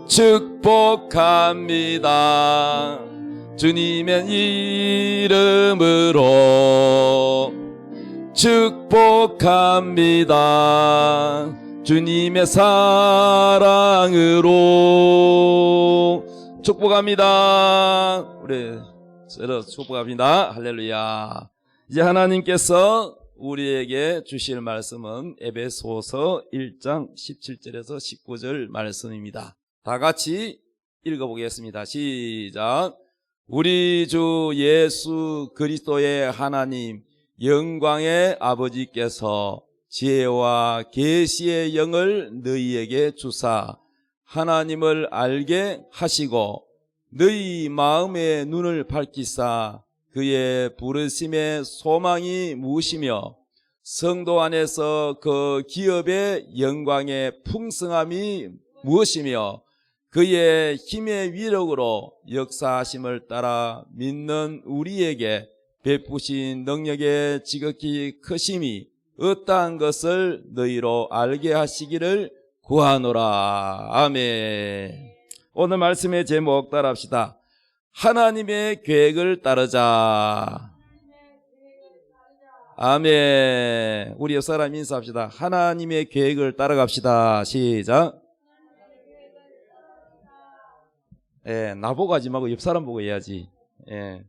축복합니다. 주님의 이름으로 축복합니다. 주님의 사랑으로 축복합니다. 우리 서로 축복합니다. 할렐루야. 이제 하나님께서 우리에게 주실 말씀은 에베소서 1장 17절에서 19절 말씀입니다. 다 같이 읽어보겠습니다. 시작. 우리 주 예수 그리스도의 하나님 영광의 아버지께서 지혜와 계시의 영을 너희에게 주사 하나님을 알게 하시고 너희 마음의 눈을 밝히사 그의 부르심의 소망이 무엇이며 성도 안에서 그 기업의 영광의 풍성함이 무엇이며 그의 힘의 위력으로 역사하심을 따라 믿는 우리에게 베푸신 능력의 지극히 크심이 어떠한 것을 너희로 알게 하시기를 구하노라. 아멘. 오늘 말씀의 제목 따라합시다. 하나님의 계획을 따르자. 아멘. 우리 옆사람 인사합시다. 하나님의 계획을 따라갑시다. 시작. 예, 나보고 하지 말고 옆사람 보고 해야지. 예.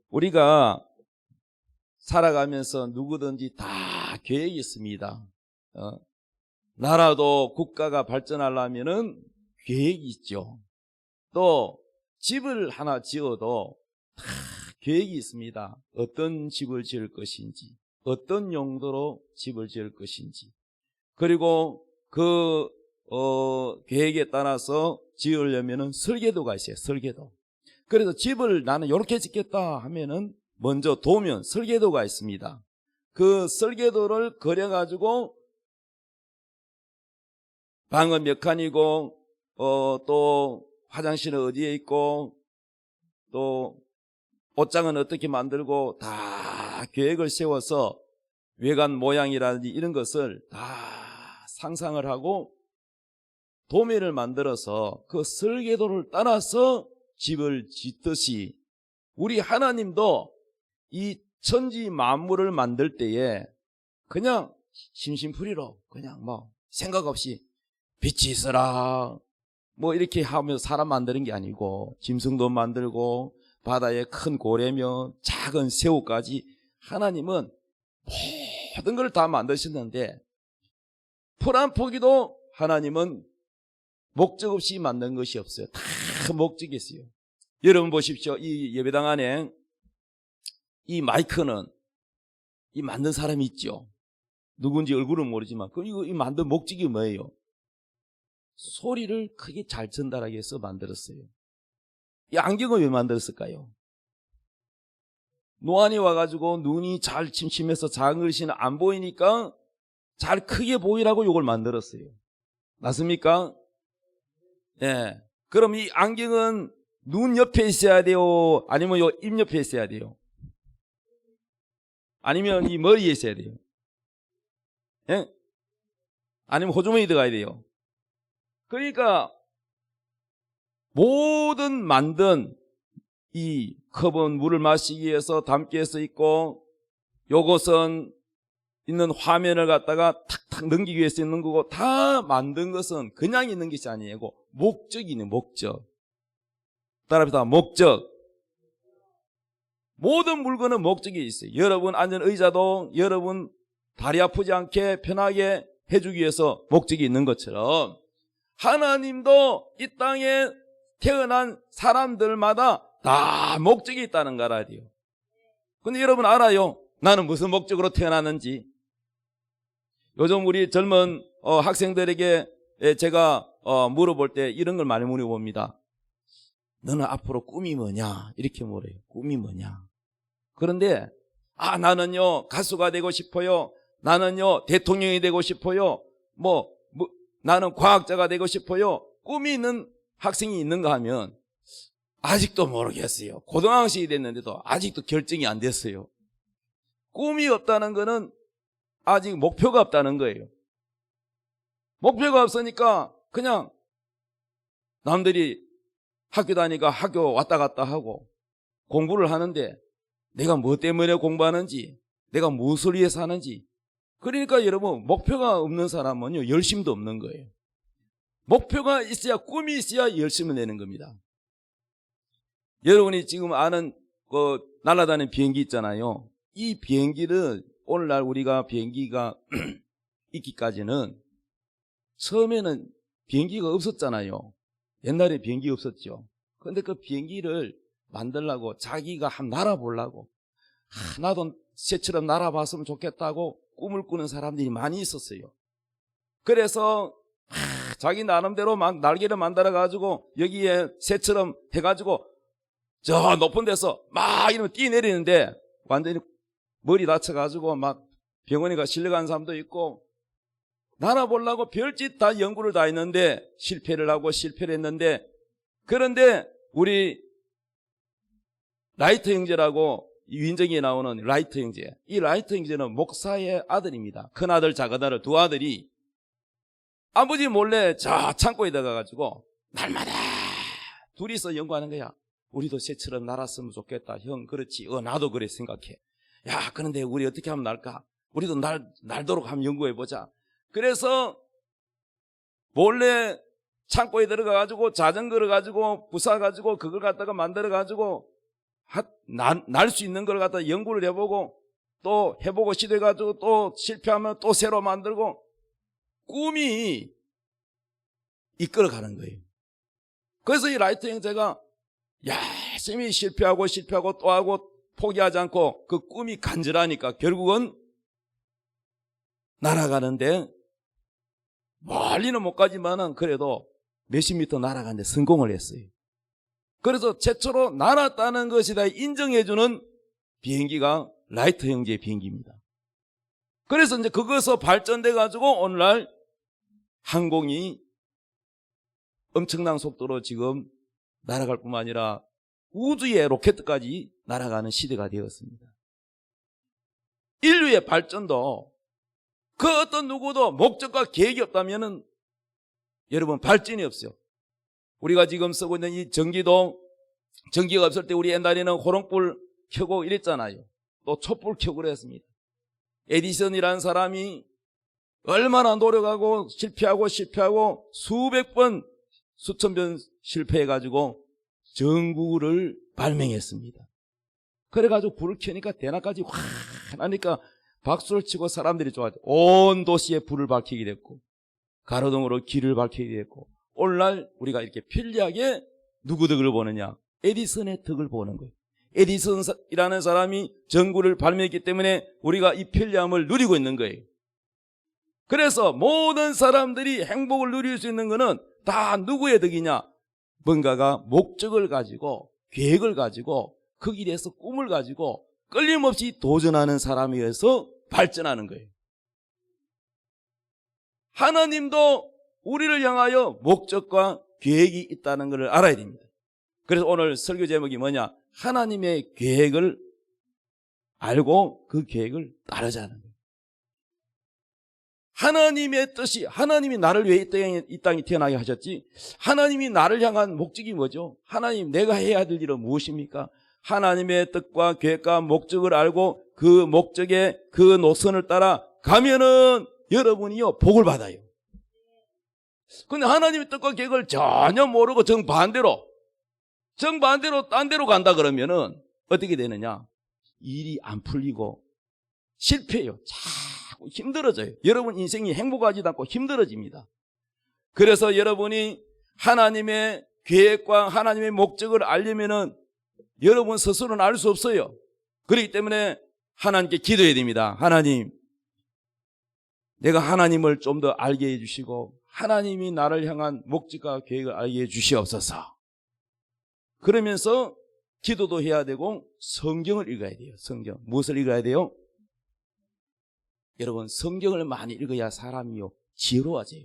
우리가 살아가면서 누구든지 다 계획이 있습니다. 나라도 국가가 발전하려면은 계획이 있죠. 또 집을 하나 지어도 다 계획이 있습니다. 어떤 집을 지을 것인지, 어떤 용도로 집을 지을 것인지, 그리고 그 계획에 따라서 지으려면은 설계도가 있어요. 설계도. 그래서 집을 나는 이렇게 짓겠다 하면은 먼저 도면 설계도가 있습니다. 그 설계도를 그려가지고 방은 몇 칸이고 또 화장실은 어디에 있고 또 옷장은 어떻게 만들고 다 계획을 세워서 외관 모양이라든지 이런 것을 다 상상을 하고 도면을 만들어서 그 설계도를 따라서 집을 짓듯이 우리 하나님도 이 천지 만물을 만들 때에 그냥 심심풀이로 그냥 뭐 생각 없이 빛이 있어라 뭐 이렇게 하면서 사람 만드는 게 아니고 짐승도 만들고 바다에 큰 고래며 작은 새우까지 하나님은 모든 걸 다 만드셨는데 풀 한 포기도 하나님은 목적 없이 만든 것이 없어요. 다 목적이 있어요. 여러분 보십시오. 이 예배당 안에 이 마이크는 이 만든 사람이 있죠. 누군지 얼굴은 모르지만 이거 이 만든 목적이 뭐예요? 소리를 크게 잘 전달하기 위해서 만들었어요. 이 안경을 왜 만들었을까요? 노안이 와가지고 눈이 잘 침침해서 작은 글씨는 안 보이니까 잘 크게 보이라고 이걸 만들었어요. 맞습니까? 예. 그럼 이 안경은 눈 옆에 있어야 돼요? 아니면 요 입 옆에 있어야 돼요? 아니면 이 머리에 있어야 돼요? 예? 아니면 호주머니에 들어가야 돼요? 그러니까 모든 만든 이 컵은 물을 마시기 위해서 담기 위해서 있고 요것은 있는 화면을 갖다가 탁탁 넘기기 위해서 있는 거고 다 만든 것은 그냥 있는 것이 아니고 목적이 있는 목적. 따라합시다. 목적. 모든 물건은 목적이 있어요. 여러분 앉은 의자도 여러분 다리 아프지 않게 편하게 해주기 위해서 목적이 있는 것처럼 하나님도 이 땅에 태어난 사람들마다 다 목적이 있다는 거 알아야 돼요. 근데 여러분 알아요? 나는 무슨 목적으로 태어났는지. 요즘 우리 젊은 학생들에게 제가 물어볼 때 이런 걸 많이 물어봅니다. 너는 앞으로 꿈이 뭐냐? 이렇게 물어요. 꿈이 뭐냐? 그런데 나는요 가수가 되고 싶어요. 나는요 대통령이 되고 싶어요. 나는 과학자가 되고 싶어요. 꿈이 있는 학생이 있는가 하면 아직도 모르겠어요. 고등학생이 됐는데도 아직도 결정이 안 됐어요. 꿈이 없다는 거는 아직 목표가 없다는 거예요. 목표가 없으니까 그냥 남들이 학교 다니까 학교 왔다 갔다 하고 공부를 하는데 내가 뭐 때문에 공부하는지, 내가 무엇을 위해서 하는지. 그러니까 여러분, 목표가 없는 사람은요, 열심도 없는 거예요. 목표가 있어야, 꿈이 있어야 열심을 내는 겁니다. 여러분이 지금 아는 그 날아다니는 비행기 있잖아요. 이 비행기를 오늘날 우리가 비행기가 있기까지는 처음에는 비행기가 없었잖아요. 옛날에 비행기 없었죠. 그런데 그 비행기를 만들려고 자기가 한번 날아보려고, 나도 새처럼 날아봤으면 좋겠다고 꿈을 꾸는 사람들이 많이 있었어요. 그래서 자기 나름대로 막 날개를 만들어 가지고 여기에 새처럼 해가지고 저 높은 데서 막 이러면 뛰내리는데 완전히 머리 다쳐가지고 막 병원에 가 실려간 사람도 있고, 날아보려고 별짓 다 연구를 다 했는데 실패를 했는데, 그런데 우리 라이트 형제라고 위인정에 나오는 라이트 형제, 이 라이트 형제는 목사의 아들입니다. 큰아들 작은아들 두 아들이 아버지 몰래 저 창고에 들어가가지고 날마다 둘이서 연구하는 거야. 우리도 새처럼 날았으면 좋겠다. 형 그렇지. 나도 그래 생각해. 야, 그런데 우리 어떻게 하면 날까? 우리도 날도록 한번 연구해보자. 그래서 몰래 창고에 들어가가지고 자전거를 가지고 부숴가지고 그걸 갖다가 만들어가지고 날 수 있는 걸 갖다 연구를 해보고 또 해보고 시도해가지고 또 실패하면 또 새로 만들고, 꿈이 이끌어가는 거예요. 그래서 이 라이트 형제가 열심히 실패하고 또 하고 포기하지 않고 그 꿈이 간절하니까 결국은 날아가는데, 멀리는 못 가지만은 그래도 몇십 미터 날아가는데 성공을 했어요. 그래서 최초로 날았다는 것이 다 인정해주는 비행기가 라이트 형제의 비행기입니다. 그래서 이제 그것서 발전돼 가지고 오늘날 항공이 엄청난 속도로 지금 날아갈 뿐만 아니라 우주의 로켓까지 날아가는 시대가 되었습니다. 인류의 발전도 그 어떤 누구도 목적과 계획이 없다면은 여러분 발전이 없어요. 우리가 지금 쓰고 있는 이 전기도, 전기가 없을 때 우리 옛날에는 호롱불 켜고 이랬잖아요. 또 촛불 켜고 그랬습니다. 에디슨이라는 사람이 얼마나 노력하고 실패하고 수백 번, 수천 번 실패해가지고 전구를 발명했습니다. 그래가지고 불을 켜니까 대낮까지 환하니까 박수를 치고 사람들이 좋아하죠. 온 도시에 불을 밝히게 됐고 가로등으로 길을 밝히게 됐고, 오늘날 우리가 이렇게 편리하게 누구 덕을 보느냐? 에디슨의 덕을 보는 거예요. 에디슨이라는 사람이 전구를 발명했기 때문에 우리가 이 편리함을 누리고 있는 거예요. 그래서 모든 사람들이 행복을 누릴 수 있는 것은 다 누구의 덕이냐? 뭔가가 목적을 가지고 계획을 가지고 그 길에서 꿈을 가지고 끊임없이 도전하는 사람에 의해서 발전하는 거예요. 하나님도 우리를 향하여 목적과 계획이 있다는 것을 알아야 됩니다. 그래서 오늘 설교 제목이 뭐냐? 하나님의 계획을 알고 그 계획을 따르자는 거예요. 하나님의 뜻이, 하나님이 나를 왜 이 땅에 태어나게 하셨지? 하나님이 나를 향한 목적이 뭐죠? 하나님, 내가 해야 될 일은 무엇입니까? 하나님의 뜻과 계획과 목적을 알고 그 목적에 그 노선을 따라 가면은 여러분이요 복을 받아요. 근데 하나님의 뜻과 계획을 전혀 모르고 정반대로 딴 데로 간다 그러면은 어떻게 되느냐? 일이 안 풀리고 실패해요. 자꾸 힘들어져요. 여러분 인생이 행복하지도 않고 힘들어집니다. 그래서 여러분이 하나님의 계획과 하나님의 목적을 알려면은 여러분 스스로는 알 수 없어요. 그렇기 때문에 하나님께 기도해야 됩니다. 하나님, 내가 하나님을 좀 더 알게 해주시고 하나님이 나를 향한 목적과 계획을 알게 해주시옵소서. 그러면서 기도도 해야 되고 성경을 읽어야 돼요. 성경. 무엇을 읽어야 돼요? 여러분, 성경을 많이 읽어야 사람이요 지혜로워져요.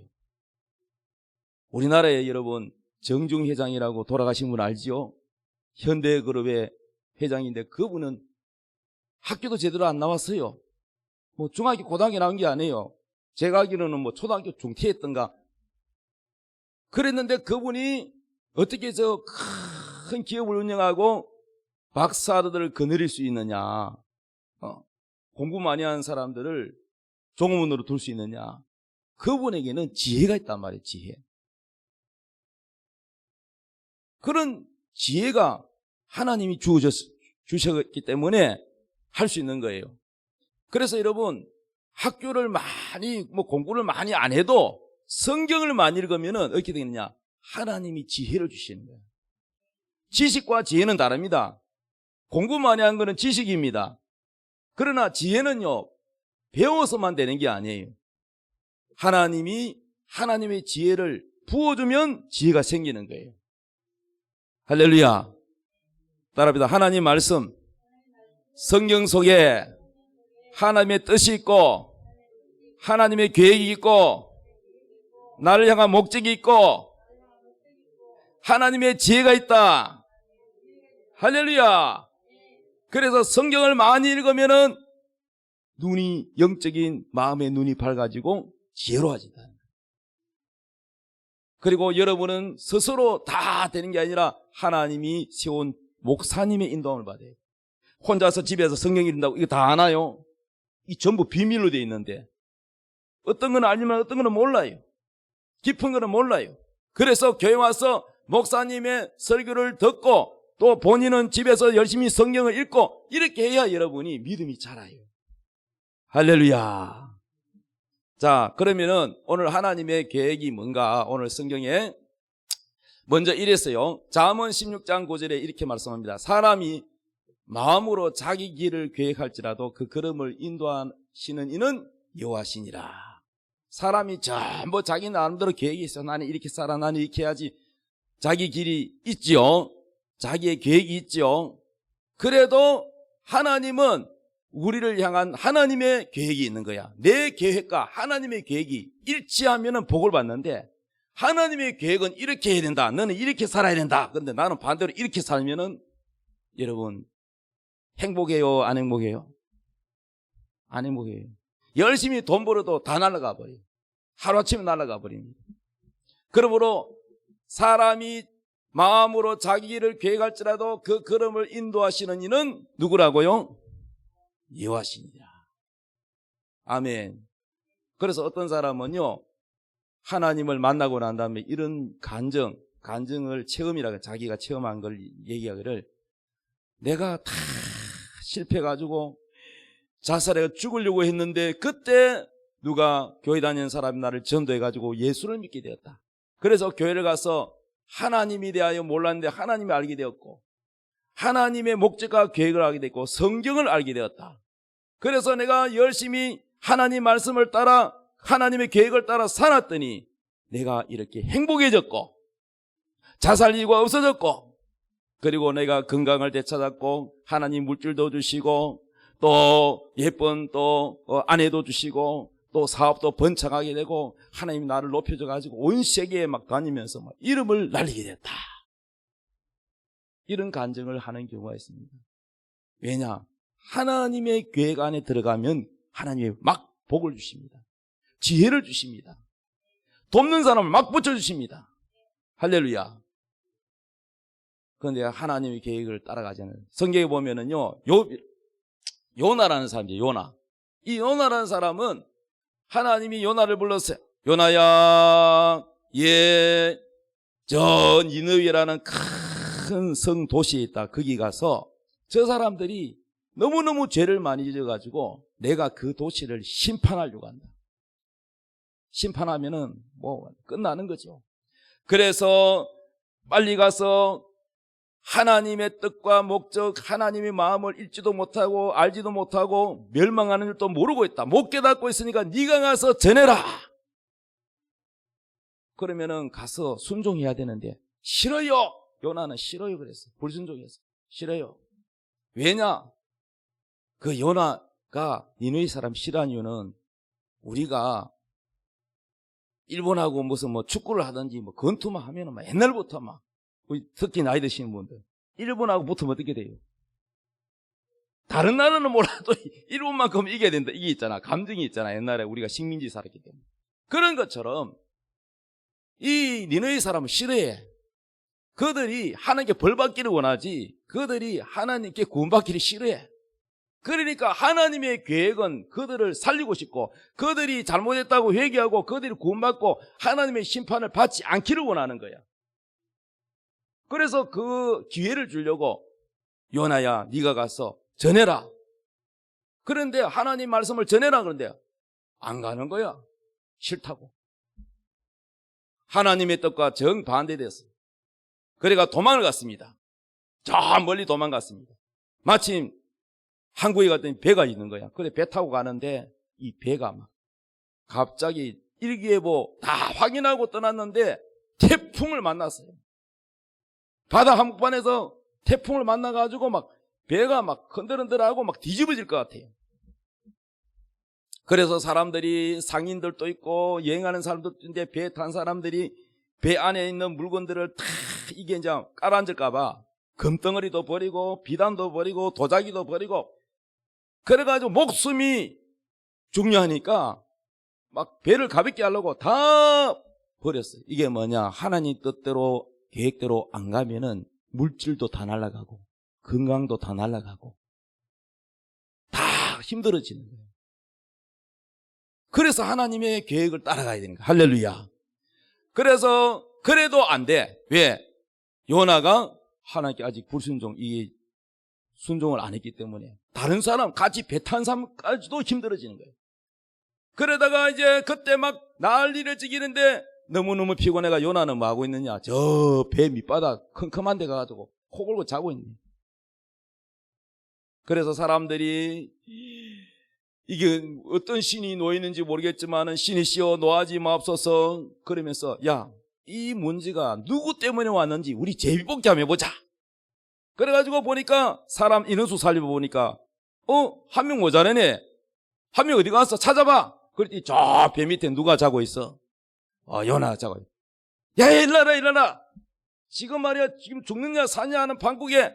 우리나라에 여러분 정중 회장이라고 돌아가신 분 알지요? 현대그룹의 회장인데 그분은 학교도 제대로 안 나왔어요. 뭐 중학교 고등학교 나온 게 아니에요. 제가 알기로는 뭐 초등학교 중퇴했던가 그랬는데 그분이 어떻게 저 큰 기업을 운영하고 박사들을 거느릴 수 있느냐, 공부 많이 하는 사람들을 종업원으로 둘 수 있느냐. 그분에게는 지혜가 있단 말이에요. 지혜. 그런 지혜가 하나님이 주셨기 때문에 할 수 있는 거예요. 그래서 여러분, 학교를 많이 공부를 많이 안 해도 성경을 많이 읽으면 어떻게 되겠느냐, 하나님이 지혜를 주시는 거예요. 지식과 지혜는 다릅니다. 공부 많이 하는 것은 지식입니다. 그러나 지혜는요, 배워서만 되는 게 아니에요. 하나님이 하나님의 지혜를 부어주면 지혜가 생기는 거예요. 할렐루야. 따라합니다. 하나님 말씀, 성경 속에 하나님의 뜻이 있고 하나님의 계획이 있고 나를 향한 목적이 있고 하나님의 지혜가 있다. 할렐루야. 그래서 성경을 많이 읽으면은 눈이, 영적인 마음의 눈이 밝아지고 지혜로워진다. 그리고 여러분은 스스로 다 되는 게 아니라 하나님이 세운 목사님의 인도함을 받아요. 혼자서 집에서 성경 읽는다고 이거 다 아나요? 이 전부 비밀로 되어 있는데 어떤 건 알지만 어떤 건 몰라요. 깊은 거는 몰라요. 그래서 교회 와서 목사님의 설교를 듣고 또 본인은 집에서 열심히 성경을 읽고 이렇게 해야 여러분이 믿음이 자라요. 할렐루야. 자, 그러면은 오늘 하나님의 계획이 뭔가 오늘 성경에 먼저 이랬어요. 잠언 16장 9절에 이렇게 말씀합니다. 사람이 마음으로 자기 길을 계획할지라도 그 걸음을 인도하시는 이는 여호와시니라. 사람이 전부 자기 나름대로 계획이 있어. 나는 이렇게 살아, 나는 이렇게 해야지. 자기 길이 있지요. 자기의 계획이 있지요. 그래도 하나님은 우리를 향한 하나님의 계획이 있는 거야. 내 계획과 하나님의 계획이 일치하면 복을 받는데 하나님의 계획은 이렇게 해야 된다. 너는 이렇게 살아야 된다. 그런데 나는 반대로 이렇게 살면은 여러분 행복해요? 안 행복해요? 안 행복해요. 열심히 돈 벌어도 다 날아가 버려요. 하루아침에 날아가 버립니다. 그러므로 사람이 마음으로 자기 길을 계획할지라도 그 걸음을 인도하시는 이는 누구라고요? 여호와시니라. 아멘. 그래서 어떤 사람은요, 하나님을 만나고 난 다음에 이런 간증을 체험이라고 자기가 체험한 걸 얘기하기를, 내가 다 실패해가지고 자살해 죽으려고 했는데 그때 누가 교회 다니는 사람이 나를 전도해가지고 예수를 믿게 되었다. 그래서 교회를 가서 하나님에 대하여 몰랐는데 하나님이 알게 되었고 하나님의 목적과 계획을 알게 됐고 성경을 알게 되었다. 그래서 내가 열심히 하나님 말씀을 따라 하나님의 계획을 따라 살았더니 내가 이렇게 행복해졌고 자살 이유가 없어졌고 그리고 내가 건강을 되찾았고 하나님 물질도 주시고 또 예쁜 또 아내도 주시고 또 사업도 번창하게 되고 하나님이 나를 높여줘가지고 온 세계에 막 다니면서 막 이름을 날리게 됐다. 이런 간증을 하는 경우가 있습니다. 왜냐? 하나님의 계획 안에 들어가면 하나님이 막 복을 주십니다. 지혜를 주십니다. 돕는 사람을 막 붙여주십니다. 할렐루야. 그런데 하나님의 계획을 따라가잖아요. 성경에 보면은요, 요나라는 사람이죠. 요나. 이 요나라는 사람은 하나님이 요나를 불렀어요. 요나야, 저 니느웨라는 큰 성 도시에 있다. 거기 가서 저 사람들이 너무너무 죄를 많이 지어가지고 내가 그 도시를 심판하려고 한다. 심판하면은 뭐 끝나는 거죠. 그래서 빨리 가서 하나님의 뜻과 목적, 하나님의 마음을 읽지도 못하고 알지도 못하고 멸망하는 줄도 모르고 있다. 못 깨닫고 있으니까 네가 가서 전해라. 그러면은 가서 순종해야 되는데 싫어요. 요나는 싫어요 그랬어요. 불순종해서 싫어요. 왜냐? 그 요나가 니느웨 사람 싫어한 이유는 우리가 일본하고 무슨 뭐 축구를 하든지 뭐 권투만 하면은 막 옛날부터 막 특히 나이 드시는 분들 일본하고 붙으면 어떻게 돼요? 다른 나라는 몰라도 일본만큼 이겨야 된다. 이게 있잖아. 감정이 있잖아. 옛날에 우리가 식민지 살았기 때문에. 그런 것처럼 이 니느웨 사람은 싫어해. 그들이 하나님께 벌받기를 원하지 그들이 하나님께 구원받기를 싫어해. 그러니까 하나님의 계획은 그들을 살리고 싶고 그들이 잘못했다고 회개하고 그들이 구원받고 하나님의 심판을 받지 않기를 원하는 거야. 그래서 그 기회를 주려고 요나야 네가 가서 전해라. 그런데 하나님 말씀을 전해라 그런데 안 가는 거야. 싫다고. 하나님의 뜻과 정반대됐어요. 그래가 도망을 갔습니다. 저 멀리 도망갔습니다. 마침 항구에 갔더니 배가 있는 거야. 그래 배 타고 가는데 이 배가 막 갑자기 일기예보 다 확인하고 떠났는데 태풍을 만났어요. 바다 한복판에서 태풍을 만나가지고 막 배가 막 흔들흔들하고 막 뒤집어질 것 같아요. 그래서 사람들이 상인들도 있고 여행하는 사람들도 있는데 배 탄 사람들이 배 안에 있는 물건들을 다 이게 이제 깔아앉을까봐 금덩어리도 버리고 비단도 버리고 도자기도 버리고 그래가지고 목숨이 중요하니까 막 배를 가볍게 하려고 다 버렸어요. 이게 뭐냐? 하나님 뜻대로 계획대로 안 가면은 물질도 다 날아가고 건강도 다 날아가고 다 힘들어지는 거예요. 그래서 하나님의 계획을 따라가야 되는 거예요. 할렐루야. 그래서 그래도 안 돼. 왜? 요나가 하나님께 아직 불순종, 이게 순종을 안 했기 때문에 다른 사람 같이 배 탄 사람까지도 힘들어지는 거예요. 그러다가 이제 그때 막 난리를 지기는데 너무너무 피곤해가 요나는 뭐 하고 있느냐? 저 배 밑바닥 컴컴한 데 가가지고 코 골고 자고 있네. 그래서 사람들이 이게 어떤 신이 놓이는지 모르겠지만 신이시여 노하지 마옵소서 그러면서 야, 이 문제가 누구 때문에 왔는지 우리 제비뽑기 한번 해보자. 그래가지고 보니까 사람 인원수 살려보니까 한 명 모자라네. 한 명 어디 갔어? 찾아봐. 그랬더니 저 배 밑에 누가 자고 있어? 요나 자고 있어. 야, 일어나. 지금 말이야, 지금 죽느냐 사냐 하는 판국에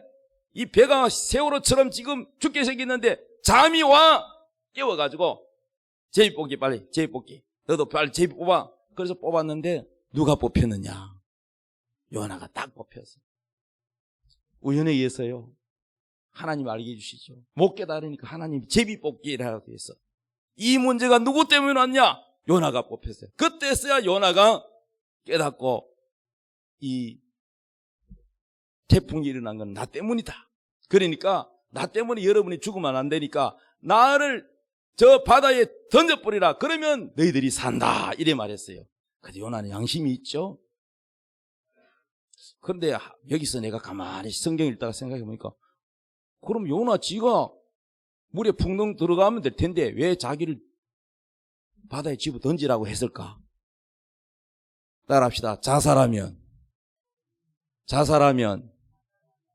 이 배가 세월호처럼 지금 죽게 생겼는데 잠이 와. 깨워가지고 제비뽑기 빨리 제비뽑기. 너도 빨리 제비 뽑아. 그래서 뽑았는데 누가 뽑혔느냐? 요나가 딱 뽑혔어. 우연에 의해서요. 하나님 알게 해주시죠. 못 깨달으니까 하나님 제비뽑기라고 돼 있어. 이 문제가 누구 때문에 왔냐? 요나가 뽑혔어요. 그때서야 요나가 깨닫고 이 태풍이 일어난 건 나 때문이다. 그러니까 나 때문에 여러분이 죽으면 안 되니까 나를 저 바다에 던져버리라. 그러면 너희들이 산다. 이래 말했어요. 근데 요나는 양심이 있죠. 그런데 여기서 내가 가만히 성경 읽다가 생각해보니까 그럼 요나 지가 물에 풍덩 들어가면 될 텐데 왜 자기를 바다에 집어 던지라고 했을까? 따라합시다. 자살하면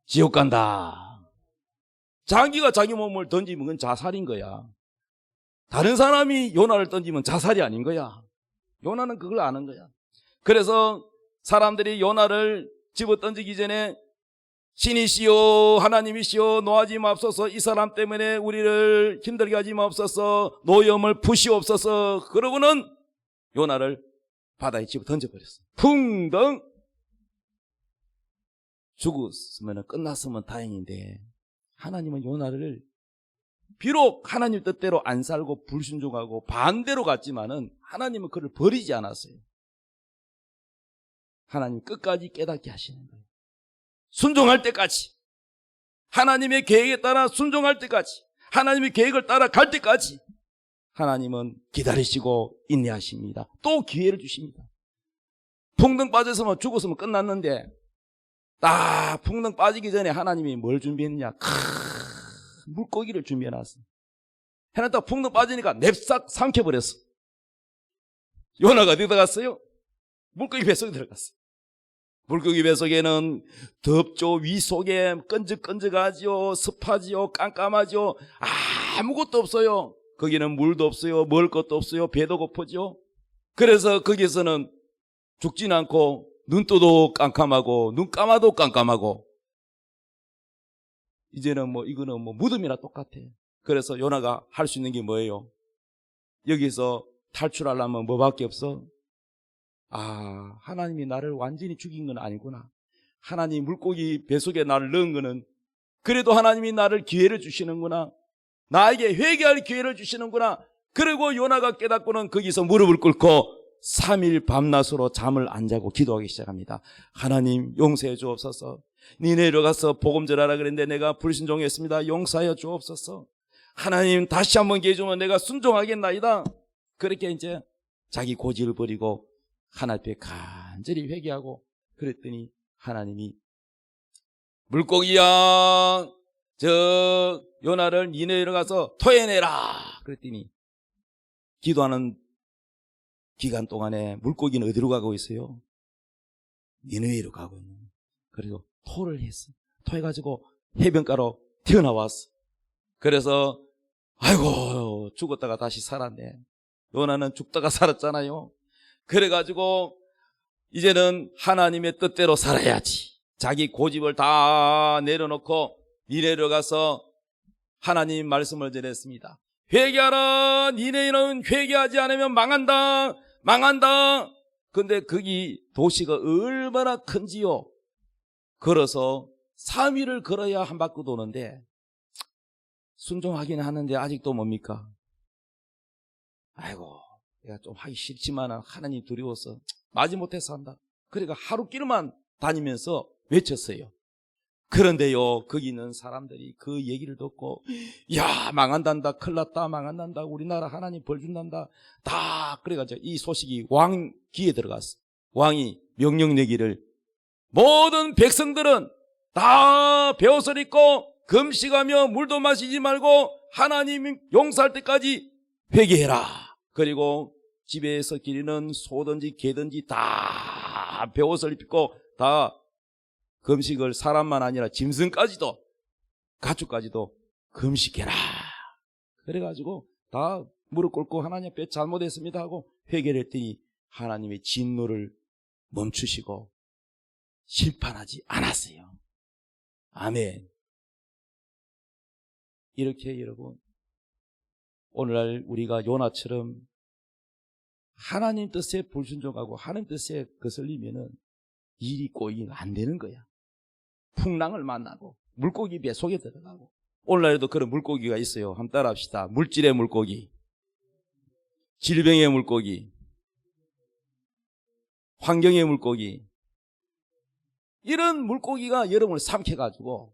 지옥 간다. 자기가 자기 몸을 던지면 그건 자살인 거야. 다른 사람이 요나를 던지면 자살이 아닌 거야. 요나는 그걸 아는 거야. 그래서 사람들이 요나를 집어 던지기 전에 신이시여 하나님이시여 노하지 마옵소서. 이 사람 때문에 우리를 힘들게 하지 마옵소서. 노염을 푸시옵소서. 그러고는 요나를 바다에 집어 던져버렸어. 풍덩. 죽었으면 끝났으면 다행인데 하나님은 요나를 비록 하나님 뜻대로 안 살고 불순종하고 반대로 갔지만은 하나님은 그를 버리지 않았어요. 하나님 끝까지 깨닫게 하시는 거예요. 순종할 때까지, 하나님의 계획에 따라 순종할 때까지, 하나님의 계획을 따라 갈 때까지 하나님은 기다리시고 인내하십니다. 또 기회를 주십니다. 풍덩 빠졌으면 죽었으면 끝났는데 딱 풍덩 빠지기 전에 하나님이 뭘 준비했느냐? 물고기를 준비해놨어. 해놨다가 풍덩 빠지니까 냅싹 삼켜버렸어. 요나가 어디 들어갔어요? 물고기 뱃속에 들어갔어. 물고기 뱃속에는 덥죠. 위속에 끈적끈적하지요. 습하지요. 깜깜하지요. 아무것도 없어요. 거기는 물도 없어요. 먹을 것도 없어요. 배도 고프죠. 그래서 거기서는 죽진 않고 눈 떠도 깜깜하고 눈 감아도 깜깜하고 이제는 뭐 이거는 뭐 무덤이나 똑같아. 그래서 요나가 할 수 있는 게 뭐예요? 여기서 탈출하려면 뭐밖에 없어? 아, 하나님이 나를 완전히 죽인 건 아니구나. 하나님 물고기 뱃속에 나를 넣은 거는 그래도 하나님이 나를 기회를 주시는구나. 나에게 회개할 기회를 주시는구나. 그리고 요나가 깨닫고는 거기서 무릎을 꿇고 3일 밤낮으로 잠을 안 자고 기도하기 시작합니다. 하나님 용서해 주옵소서. 니네로 가서 복음 전하라 그랬는데 내가 불순종했습니다. 용서하여 주옵소서. 하나님 다시 한번 기회 주면 내가 순종하겠나이다. 그렇게 이제 자기 고집을 버리고 하나님 앞에 간절히 회개하고 그랬더니 하나님이 물고기야 저 요나를 니네로 가서 토해내라 그랬더니 기도하는 기간 동안에 물고기는 어디로 가고 있어요? 니네로 가고 있는. 그리고 토를 했어. 토해가지고 해변가로 튀어나왔어. 그래서 아이고 죽었다가 다시 살았네. 요나는 죽다가 살았잖아요. 그래가지고 이제는 하나님의 뜻대로 살아야지. 자기 고집을 다 내려놓고 니네로 가서 하나님 말씀을 전했습니다. 회개하라. 니네는 회개하지 않으면 망한다. 망한다. 근데 거기 도시가 얼마나 큰지요. 걸어서 3일을 걸어야 한 바퀴 도는데 순종하긴 하는데 아직도 뭡니까? 아이고 내가 좀 하기 싫지만 하나님 두려워서 마지못해서 한다. 그러니까 하루길만 다니면서 외쳤어요. 그런데요 거기 있는 사람들이 그 얘기를 듣고 야 망한단다 큰일 났다 망한단다 우리나라 하나님 벌 준단다 다 그래가지고 이 소식이 왕 귀에 들어갔어. 왕이 명령 내기를 모든 백성들은 다 베옷을 입고 금식하며 물도 마시지 말고 하나님 용서할 때까지 회개해라. 그리고 집에서 기르는 소든지 개든지 다 베옷을 입고 다 금식을 사람만 아니라 짐승까지도 가축까지도 금식해라. 그래가지고 다 무릎 꿇고 하나님 앞에 잘못했습니다 하고 회개를 했더니 하나님의 진노를 멈추시고 심판하지 않았어요. 아멘. 이렇게 여러분 오늘날 우리가 요나처럼 하나님 뜻에 불순종하고 하나님 뜻에 거슬리면은 일이 꼬이면 안 되는 거야. 풍랑을 만나고 물고기 배 속에 들어가고 오늘날에도 그런 물고기가 있어요. 한번 따라합시다. 물질의 물고기, 질병의 물고기, 환경의 물고기. 이런 물고기가 여러분을 삼켜가지고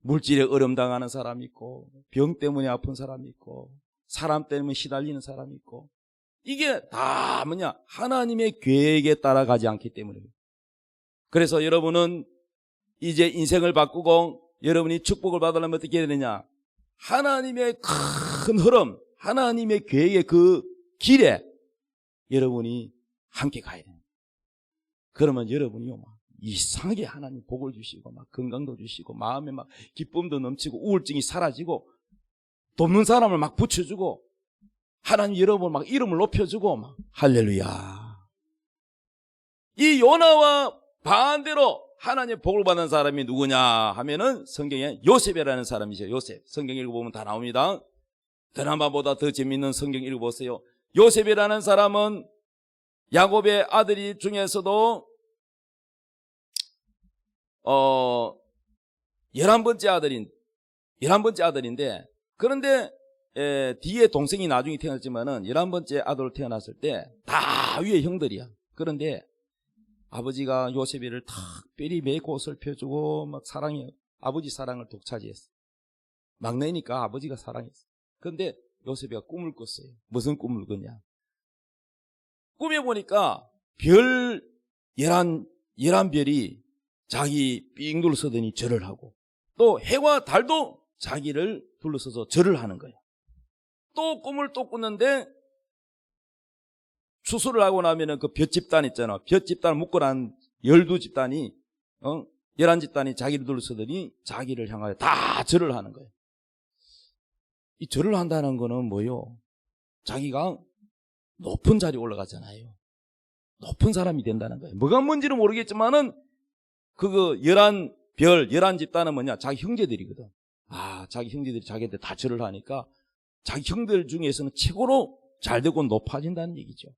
물질에 어려움당하는 사람이 있고 병 때문에 아픈 사람이 있고 사람 때문에 시달리는 사람이 있고 이게 다 뭐냐 하나님의 계획에 따라가지 않기 때문에. 그래서 여러분은 이제 인생을 바꾸고 여러분이 축복을 받으려면 어떻게 해야 되느냐 하나님의 큰 흐름 하나님의 계획의 그 길에 여러분이 함께 가야 됩니다. 그러면 여러분이요 막 이상하게 하나님 복을 주시고 막 건강도 주시고 마음에 막 기쁨도 넘치고 우울증이 사라지고 돕는 사람을 막 붙여주고 하나님 여러분 막 이름을 높여주고 막 할렐루야. 이 요나와 반대로 하나님의 복을 받는 사람이 누구냐 하면은 성경에 요셉이라는 사람이죠. 요셉. 성경 읽어보면 다 나옵니다. 드라마보다 더 재밌는 성경 읽어보세요. 요셉이라는 사람은 야곱의 아들이 중에서도 11번째 아들인데 그런데 뒤에 동생이 나중에 태어났지만은 11번째 아들로 태어났을 때 다 위에 형들이야. 그런데 아버지가 요셉이를 특별히 메고 살펴주고 막 사랑해. 아버지 사랑을 독차지했어. 막내니까 아버지가 사랑했어. 그런데 요셉이가 꿈을 꿨어요. 무슨 꿈을 꿨냐? 꿈에 보니까 별 11별이 자기 삥 둘러서더니 절을 하고 또 해와 달도 자기를 둘러서서 절을 하는 거예요. 또 꿈을 또 꿨는데 추수를 하고 나면은 그 볕집단 있잖아. 볕집단을 묶어놓은 12집단이 11집단이 자기를 둘러서더니 자기를 향하여 다 절을 하는 거예요. 이 절을 한다는 거는 뭐요? 자기가 높은 자리에 올라가잖아요. 높은 사람이 된다는 거예요. 뭐가 뭔지는 모르겠지만은 그거 11별 11집단은 뭐냐? 자기 형제들이거든. 자기 형제들이 자기한테 다 절을 하니까 자기 형들 중에서는 최고로 잘되고 높아진다는 얘기죠.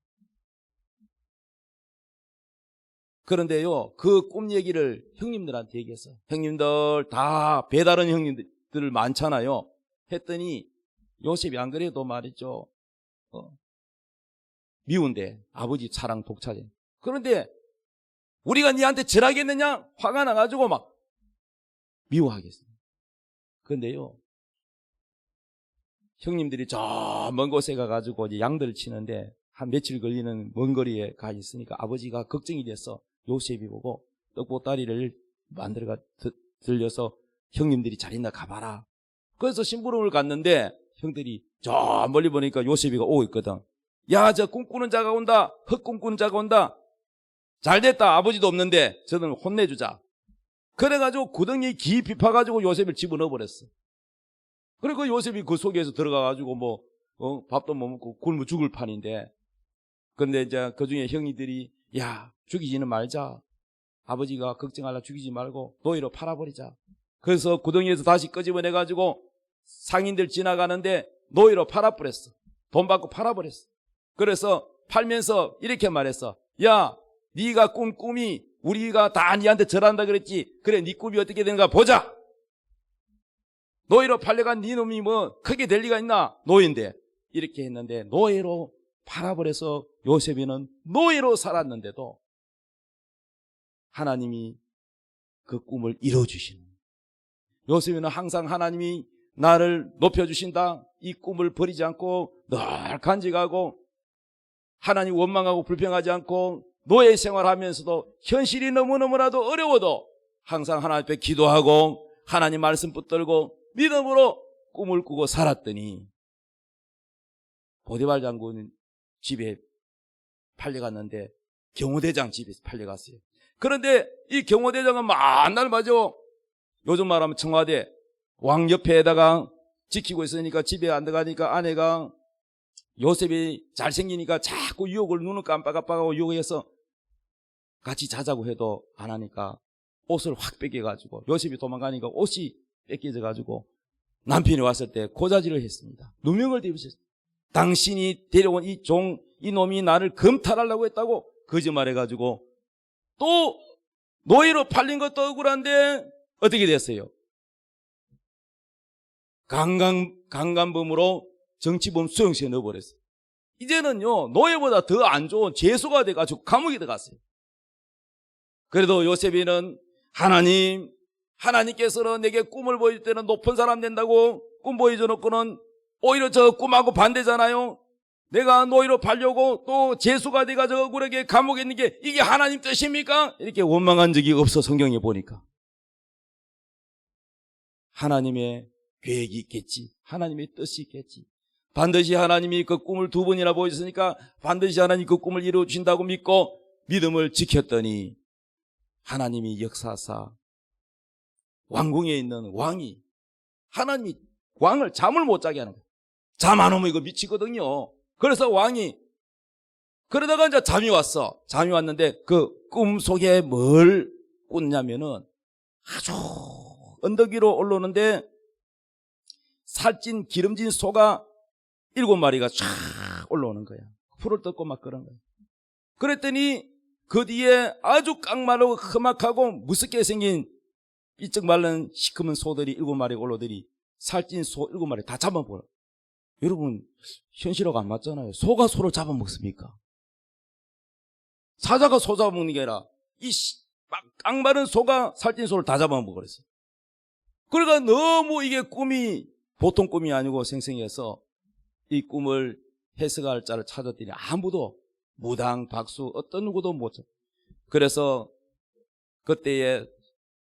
그런데요, 그 꿈 얘기를 형님들한테 얘기했어요. 형님들 다 배다른 형님들 많잖아요. 했더니 요셉이 안 그래도 말이죠. 미운데 아버지 사랑 독차지. 그런데 우리가 니한테 절하겠느냐? 화가 나가지고 막 미워하겠습니다. 그런데요, 형님들이 저 먼 곳에 가가지고 이제 양들을 치는데 한 며칠 걸리는 먼 거리에 가 있으니까 아버지가 걱정이 돼서 요셉이 보고 떡보따리를 만들어가 들려서 형님들이 잘 있나 가봐라. 그래서 심부름을 갔는데 형들이 저 멀리 보니까 요셉이가 오고 있거든. 야, 저 꿈꾸는 자가 온다. 헛 꿈꾸는 자가 온다. 잘됐다. 아버지도 없는데 저는 혼내주자. 그래가지고 구덩이에 깊이 파가지고 요셉을 집어넣어 버렸어. 그리고 요셉이 그 속에서 들어가가지고 밥도 못 먹고 굶어 죽을 판인데, 근데 이제 그 중에 형이들이 야, 죽이지는 말자. 아버지가 걱정하려 죽이지 말고 노예로 팔아버리자. 그래서 구덩이에서 다시 끄집어내가지고 상인들 지나가는데 노예로 팔아버렸어. 돈 받고 팔아버렸어. 그래서 팔면서 이렇게 말했어. 야, 네가 꾼 꿈이 우리가 다 네한테 절한다 그랬지. 그래, 네 꿈이 어떻게 되는가 보자. 노예로 팔려간 네 놈이 뭐 크게 될 리가 있나? 노예인데. 이렇게 했는데 노예로 팔아버려서 요셉이는 노예로 살았는데도 하나님이 그 꿈을 이뤄주시는, 요셉이는 항상 하나님이 나를 높여주신다, 이 꿈을 버리지 않고 늘 간직하고 하나님 원망하고 불평하지 않고 노예 생활하면서도 현실이 너무너무나도 어려워도 항상 하나님 앞에 기도하고 하나님 말씀 붙들고 믿음으로 꿈을 꾸고 살았더니 보디발 장군 집에 팔려갔는데 경호대장 집에 팔려갔어요. 그런데 이 경호대장은 만날 맞아 요즘 말하면 청와대 왕 옆에다가 지키고 있으니까 집에 안 들어가니까 아내가 요셉이 잘생기니까 자꾸 유혹을 눈을 깜빡깜빡하고 유혹해서 같이 자자고 해도 안 하니까 옷을 확 뺏겨가지고 요셉이 도망가니까 옷이 뺏겨져가지고 남편이 왔을 때 고자질을 했습니다. 누명을 대비했습니다. 당신이 데려온 이 놈이 나를 검탈하려고 했다고 거짓말해가지고 또 노예로 팔린 것도 억울한데 어떻게 됐어요? 강간범으로 정치범 수용소에 넣어버렸어요. 이제는요, 노예보다 더 안 좋은 죄수가 돼가지고 감옥에 들어갔어요. 그래도 요셉이는 하나님께서는 내게 꿈을 보여줄 때는 높은 사람 된다고 꿈 보여줘놓고는 오히려 저 꿈하고 반대잖아요. 내가 노예로 팔려고 또 죄수가 돼가지고 억울하게 감옥에 있는 게 이게 하나님 뜻입니까? 이렇게 원망한 적이 없어. 성경에 보니까 하나님의 계획이 있겠지, 하나님의 뜻이 있겠지. 반드시 하나님이 그 꿈을 2번이나 보여줬으니까 반드시 하나님이 그 꿈을 이루어주신다고 믿고 믿음을 지켰더니 하나님이 역사하사 왕궁에 있는 왕이, 하나님이 왕을 잠을 못 자게 하는 거예요. 잠 안 오면 이거 미치거든요. 그래서 왕이 그러다가 이제 잠이 왔어. 잠이 왔는데 그 꿈 속에 뭘 꿨냐면은 아주 언덕 위로 올라오는데 살찐 기름진 소가 7마리가 쫙 올라오는 거야. 풀을 뜯고 막 그런 거야. 그랬더니 그 뒤에 아주 깡마르고 험악하고 무섭게 생긴 삐쩍 말른 시커먼 소들이 7마리가 올라오더니 살찐 소 7마리 다 잡아버려. 여러분, 현실하고 안 맞잖아요. 소가 소를 잡아먹습니까? 사자가 소 잡아먹는 게 아니라 막 깡마른 소가 살찐 소를 다 잡아먹어버렸어요. 그러니까 너무 이게 꿈이 보통 꿈이 아니고 생생해서 이 꿈을 해석할 자를 찾았더니 아무도, 무당, 박수 어떤 누구도 못 찾아. 그래서 그때에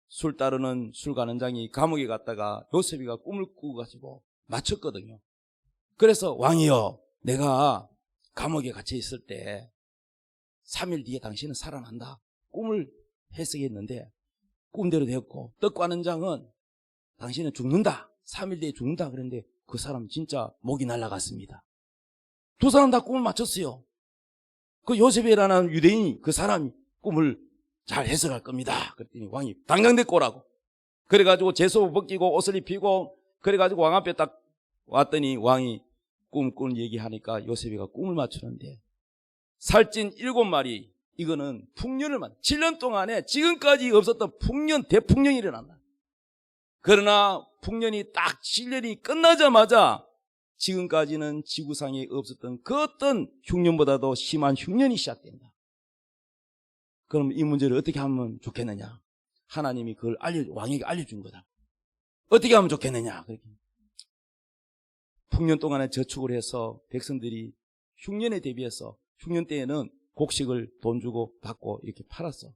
술 따르는 술 가는 장이 감옥에 갔다가 요셉이가 꿈을 꾸고 가지고 맞췄거든요. 그래서 왕이여, 내가 감옥에 갇혀 있을 때 3일 뒤에 당신은 살아난다. 꿈을 해석했는데 꿈대로 되었고, 떡 가는 장은 당신은 죽는다. 3일 뒤에 죽는다. 그런데 그 사람 진짜 목이 날아갔습니다. 2 사람 다 꿈을 맞췄어요. 그 요셉이라는 유대인이 그 사람이 꿈을 잘 해석할 겁니다. 그랬더니 왕이 당장 데리고 오라고. 그래가지고 제소복 벗기고 옷을 입히고 그래가지고 왕 앞에 딱 왔더니 왕이 꿈 꾸는 얘기하니까 요셉이가 꿈을 맞추는데 살찐 7마리, 이거는 풍년을 7년 동안에 지금까지 없었던 풍년, 대풍년이 일어난다. 그러나 풍년이 딱 7년이 끝나자마자 지금까지는 지구상에 없었던 그 어떤 흉년보다도 심한 흉년이 시작된다. 그럼 이 문제를 어떻게 하면 좋겠느냐? 하나님이 그걸 왕에게 알려준 거다. 어떻게 하면 좋겠느냐? 그렇게. 풍년 동안에 저축을 해서 백성들이 흉년에 대비해서 흉년 때에는 곡식을 돈 주고 받고 이렇게 팔았어.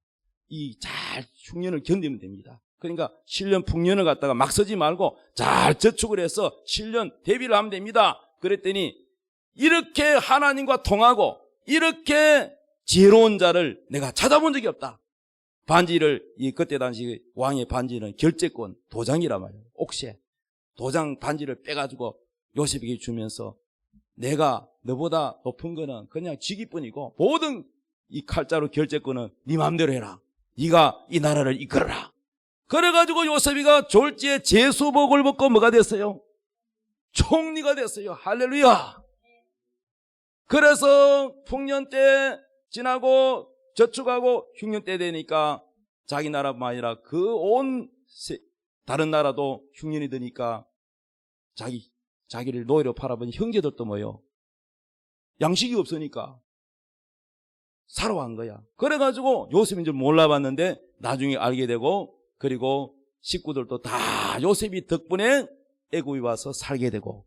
이 잘 흉년을 견디면 됩니다. 그러니까 7년 풍년을 갖다가 막 쓰지 말고 잘 저축을 해서 7년 대비를 하면 됩니다. 그랬더니 이렇게 하나님과 통하고 이렇게 지혜로운 자를 내가 찾아본 적이 없다. 반지를, 그때 당시 왕의 반지는 결제권 도장이란 말이에요. 옥새 도장 반지를 빼가지고 요셉에게 주면서 내가 너보다 높은 거는 그냥 쥐기뿐이고 모든 이 칼자루 결제권은 네 마음대로 해라. 네가 이 나라를 이끌어라. 그래가지고 요셉이가 졸지에 제수복을 벗고 뭐가 됐어요? 총리가 됐어요. 할렐루야. 그래서 풍년 때 지나고 저축하고 흉년 때 되니까 자기 나라뿐만 아니라 그 온 다른 나라도 흉년이 되니까 자기를 노예로 팔아본 형제들도 뭐요? 양식이 없으니까 살아간 거야. 그래가지고 요셉인 줄 몰라봤는데 나중에 알게 되고, 그리고 식구들도 다 요셉이 덕분에 애굽에 와서 살게 되고,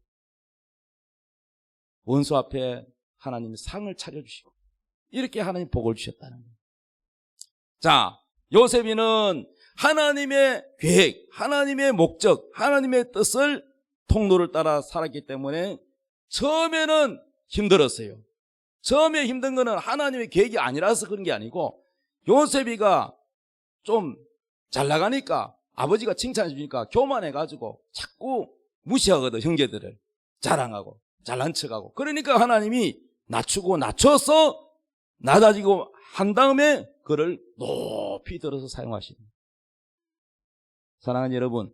원수 앞에 하나님이 상을 차려주시고, 이렇게 하나님 복을 주셨다는 거예요. 자, 요셉이는 하나님의 계획, 하나님의 목적, 하나님의 뜻을 통로를 따라 살았기 때문에 처음에는 힘들었어요. 처음에 힘든 거는 하나님의 계획이 아니라서 그런 게 아니고, 요셉이가 좀 잘 나가니까 아버지가 칭찬해 주니까 교만해가지고 자꾸 무시하거든. 형제들을 자랑하고 잘난 척하고. 그러니까 하나님이 낮추고 낮춰서 낮아지고 한 다음에 그를 높이 들어서 사용하시는. 사랑하는 여러분,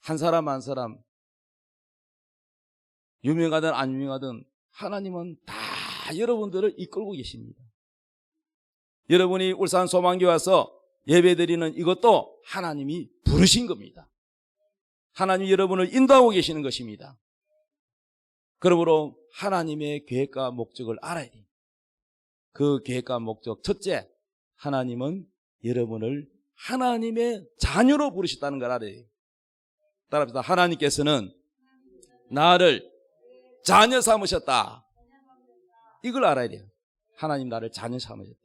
한 사람 한 사람 유명하든 안 유명하든 하나님은 다 여러분들을 이끌고 계십니다. 여러분이 울산 소망교회 와서 예배드리는 이것도 하나님이 부르신 겁니다. 하나님이 여러분을 인도하고 계시는 것입니다. 그러므로 하나님의 계획과 목적을 알아야 돼요. 그 계획과 목적, 첫째, 하나님은 여러분을 하나님의 자녀로 부르셨다는 걸 알아야 돼요. 따라합시다. 하나님께서는 나를 자녀 삼으셨다. 이걸 알아야 돼요. 하나님 나를 자녀 삼으셨다.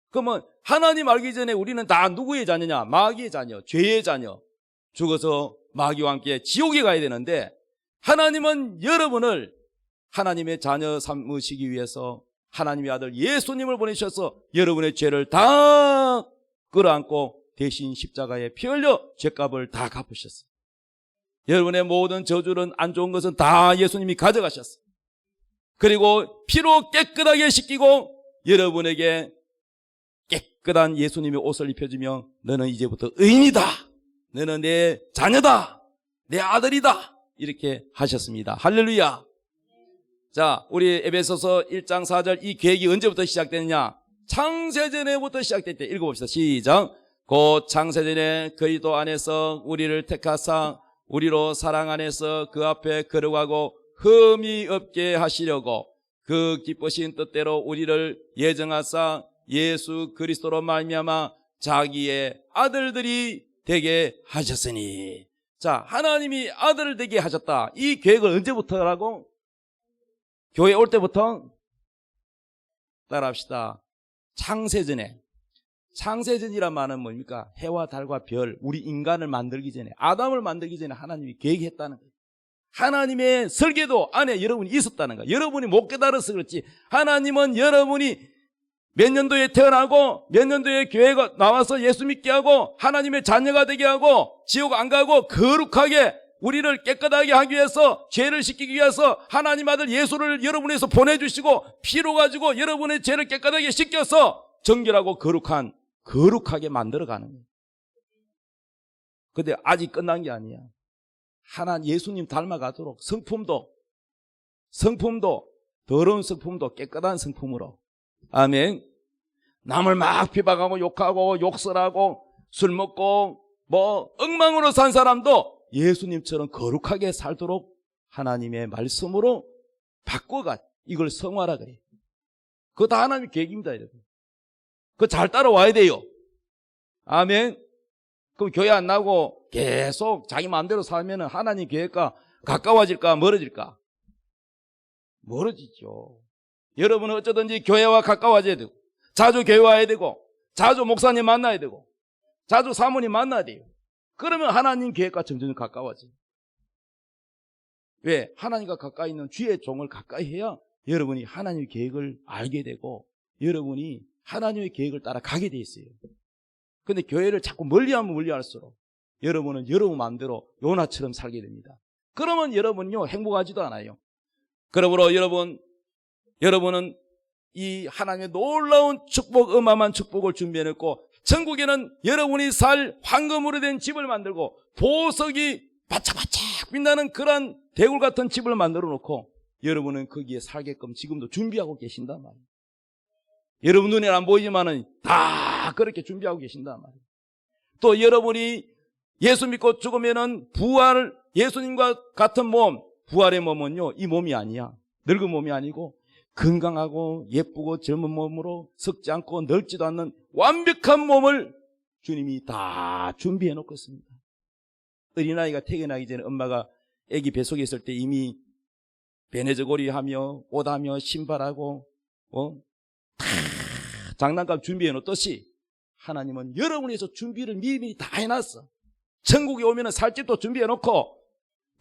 그러면 하나님 알기 전에 우리는 다 누구의 자녀냐? 마귀의 자녀, 죄의 자녀. 죽어서 마귀와 함께 지옥에 가야 되는데, 하나님은 여러분을 하나님의 자녀 삼으시기 위해서 하나님의 아들 예수님을 보내셔서 여러분의 죄를 다 끌어안고 대신 십자가에 피 흘려 죄값을 다 갚으셨어요. 여러분의 모든 저주는, 안 좋은 것은 다 예수님이 가져가셨어요. 그리고 피로 깨끗하게 씻기고 여러분에게 깨끗한 예수님의 옷을 입혀주며 너는 이제부터 의인이다. 너는 내 자녀다. 내 아들이다. 이렇게 하셨습니다. 할렐루야. 자, 우리 에베소서 1장 4절 이 계획이 언제부터 시작되느냐? 창세전에부터 시작됐대. 읽어봅시다. 시작. 곧 창세전에 그리스도 안에서 우리를 택하사 우리로 사랑 안에서 그 앞에 거룩하고 흠이 없게 하시려고 그 기쁘신 뜻대로 우리를 예정하사 예수 그리스도로 말미암아 자기의 아들들이 되게 하셨으니. 자, 하나님이 아들을 되게 하셨다. 이 계획을 언제부터라고? 교회 올 때부터? 따라합시다. 창세전에. 창세전이란 말은 뭡니까? 해와 달과 별, 우리 인간을 만들기 전에, 아담을 만들기 전에 하나님이 계획했다는 거예요. 하나님의 설계도 안에 여러분이 있었다는 거예요. 여러분이 못 깨달아서 그렇지. 하나님은 여러분이 몇 년도에 태어나고 몇 년도에 교회가 나와서 예수 믿게 하고 하나님의 자녀가 되게 하고 지옥 안 가고 거룩하게 우리를 깨끗하게 하기 위해서, 죄를 씻기기 위해서 하나님 아들 예수를 여러분에서 보내주시고 피로 가지고 여러분의 죄를 깨끗하게 씻겨서 정결하고 거룩하게 만들어가는 거예요. 근데 아직 끝난 게 아니야. 예수님 닮아가도록 성품도 더러운 성품도 깨끗한 성품으로. 아멘. 남을 막 비방하고 욕하고 욕설하고 술 먹고 엉망으로 산 사람도 예수님처럼 거룩하게 살도록 하나님의 말씀으로 바꿔가. 이걸 성화라 그래. 그거 다 하나님의 계획입니다, 여러분. 그거 잘 따라와야 돼요. 아멘. 그럼 교회 안 나고 계속 자기 마음대로 살면 하나님 계획과 가까워질까 멀어질까? 멀어지죠. 여러분은 어쩌든지 교회와 가까워져야 되고, 자주 교회 와야 되고, 자주 목사님 만나야 되고, 자주 사모님 만나야 돼요. 그러면 하나님 계획과 점점 가까워져요. 왜? 하나님과 가까이 있는 주의 종을 가까이 해야 여러분이 하나님의 계획을 알게 되고 여러분이 하나님의 계획을 따라 가게 돼 있어요. 근데 교회를 자꾸 멀리하면 멀리할수록 여러분은 여러분 마음대로 요나처럼 살게 됩니다. 그러면 여러분요 행복하지도 않아요. 그러므로 여러분은 이 하나님의 놀라운 축복, 어마어마한 축복을 준비해놓고 천국에는 여러분이 살 황금으로 된 집을 만들고 보석이 바짝바짝 빛나는 그런 대굴 같은 집을 만들어 놓고 여러분은 거기에 살게끔 지금도 준비하고 계신단 말이에요. 여러분 눈에는 안 보이지만은 다 그렇게 준비하고 계신단 말이에요. 또 여러분이 예수 믿고 죽으면은 예수님과 같은 몸, 부활의 몸은요, 이 몸이 아니야. 늙은 몸이 아니고 건강하고 예쁘고 젊은 몸으로 썩지 않고 늙지도 않는 완벽한 몸을 주님이 다 준비해 놓고 있습니다. 어린아이가 태어나기 전에 엄마가 아기 뱃속에 있을 때 이미 베네저고리 하며 옷하며 신발하고 다 장난감 준비해 놓듯이 하나님은 여러분에서 준비를 미리 다 해놨어. 천국에 오면 살 집도 준비해 놓고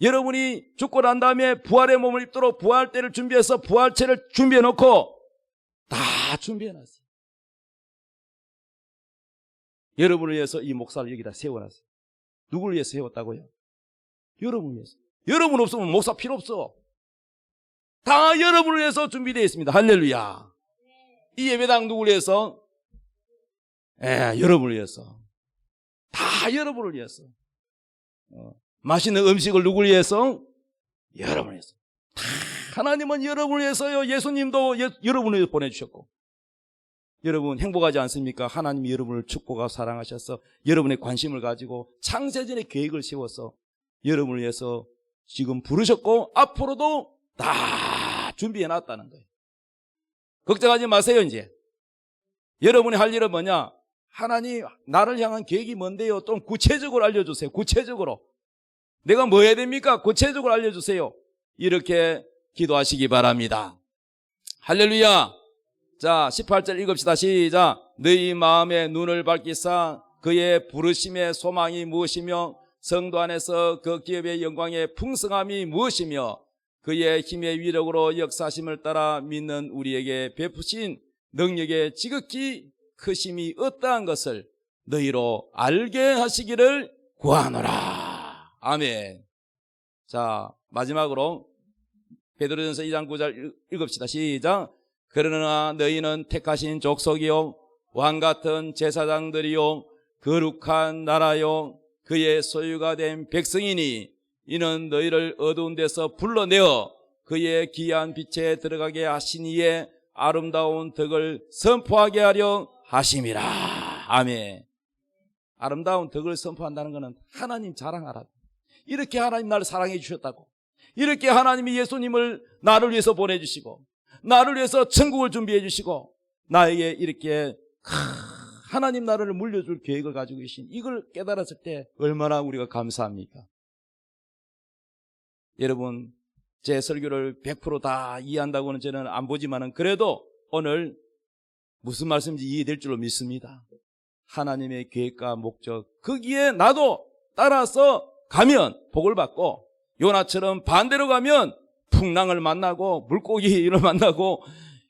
여러분이 죽고 난 다음에 부활의 몸을 입도록 부활때를 준비해서 부활체를 준비해 놓고 다 준비해 놨어요. 여러분을 위해서 이 목사를 여기다 세워놨어요. 누구를 위해서 세웠다고요? 여러분을 위해서. 여러분 없으면 목사 필요 없어. 다 여러분을 위해서 준비되어 있습니다. 할렐루야. 이 예배당 누구를 위해서? 여러분을 위해서. 다 여러분을 위해서. 맛있는 음식을 누구를 위해서? 여러분을 위해서. 다 하나님은 여러분을 위해서요. 예수님도 여러분을 위해서 보내주셨고. 여러분 행복하지 않습니까? 하나님이 여러분을 축복하고 사랑하셔서 여러분의 관심을 가지고 창세전에 계획을 세워서 여러분을 위해서 지금 부르셨고 앞으로도 다 준비해놨다는 거예요. 걱정하지 마세요. 이제 여러분이 할 일은 뭐냐? 하나님 나를 향한 계획이 뭔데요? 좀 구체적으로 알려주세요. 구체적으로 내가 뭐 해야 됩니까? 구체적으로 알려주세요. 이렇게 기도하시기 바랍니다. 할렐루야. 자 18절 읽읍시다. 시작. 너희 마음의 눈을 밝히사 그의 부르심의 소망이 무엇이며 성도 안에서 그 기업의 영광의 풍성함이 무엇이며 그의 힘의 위력으로 역사심을 따라 믿는 우리에게 베푸신 능력의 지극히 크심이 어떠한 것을 너희로 알게 하시기를 구하노라. 아멘. 자 마지막으로 베드로전서 2장 9절 읽읍시다. 시작. 그러나 너희는 택하신 족속이요 왕같은 제사장들이요 거룩한 나라요 그의 소유가 된 백성이니 이는 너희를 어두운 데서 불러내어 그의 귀한 빛에 들어가게 하신 이의 아름다운 덕을 선포하게 하려 하심이라. 아멘. 아름다운 덕을 선포한다는 것은 하나님 자랑하라고. 이렇게 하나님 나를 사랑해 주셨다고. 이렇게 하나님이 예수님을 나를 위해서 보내주시고 나를 위해서 천국을 준비해 주시고 나에게 이렇게 하나님 나라를 물려줄 계획을 가지고 계신 이걸 깨달았을 때 얼마나 우리가 감사합니까? 여러분 제 설교를 100% 다 이해한다고는 저는 안 보지만은 그래도 오늘 무슨 말씀인지 이해될 줄로 믿습니다. 하나님의 계획과 목적 거기에 나도 따라서 가면 복을 받고 요나처럼 반대로 가면 풍랑을 만나고 물고기를 만나고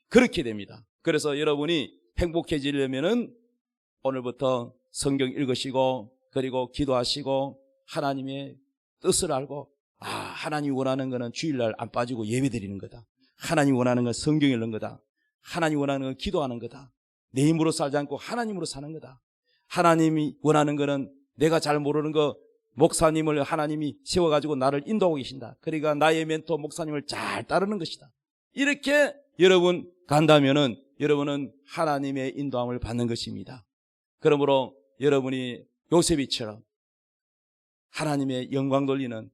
그렇게 됩니다. 그래서 여러분이 행복해지려면은 오늘부터 성경 읽으시고 그리고 기도하시고 하나님의 뜻을 알고 하나님이 원하는 것은 주일날 안 빠지고 예배드리는 거다. 하나님이 원하는 건 성경 읽는 거다. 하나님이 원하는 건 기도하는 거다. 내 힘으로 살지 않고 하나님으로 사는 거다. 하나님이 원하는 것은 내가 잘 모르는 거 목사님을 하나님이 세워가지고 나를 인도하고 계신다. 그러니까 나의 멘토 목사님을 잘 따르는 것이다. 이렇게 여러분 간다면은 여러분은 하나님의 인도함을 받는 것입니다. 그러므로 여러분이 요셉이처럼 하나님의 영광 돌리는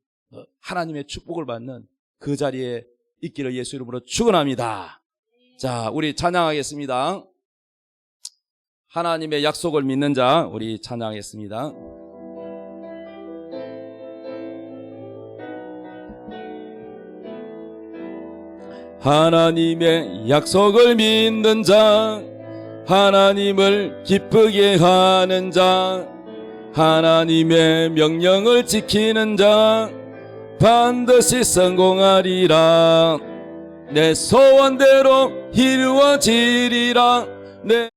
하나님의 축복을 받는 그 자리에 있기를 예수 이름으로 축원합니다. 자, 우리 찬양하겠습니다. 하나님의 약속을 믿는 자, 우리 찬양하겠습니다. 하나님의 약속을 믿는 자, 하나님을 기쁘게 하는 자, 하나님의 명령을 지키는 자, 반드시 성공하리라. 내 소원대로 이루어지리라. 내